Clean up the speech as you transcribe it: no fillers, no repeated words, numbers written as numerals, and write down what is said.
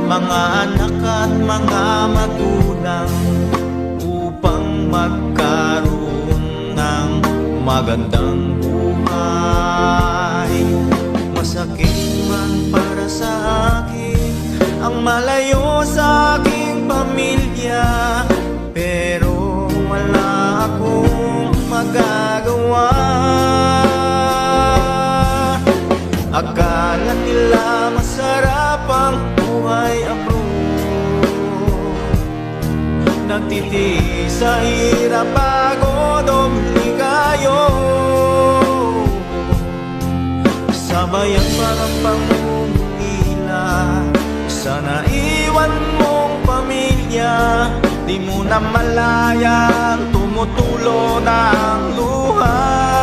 mga anak at mga magulang upang magkaroon ng magandang buhay. Masakit man para sa akin ang malayo sa aking pamilya, pero wala akong magagawa. Akala nila masarap ang buhay abroad, nagtitiis sa hirap, pagod o ligayo. Sabayan parang pangungila sa naiwan mong pamilya. Di mo na malayang tumutulo ng luha.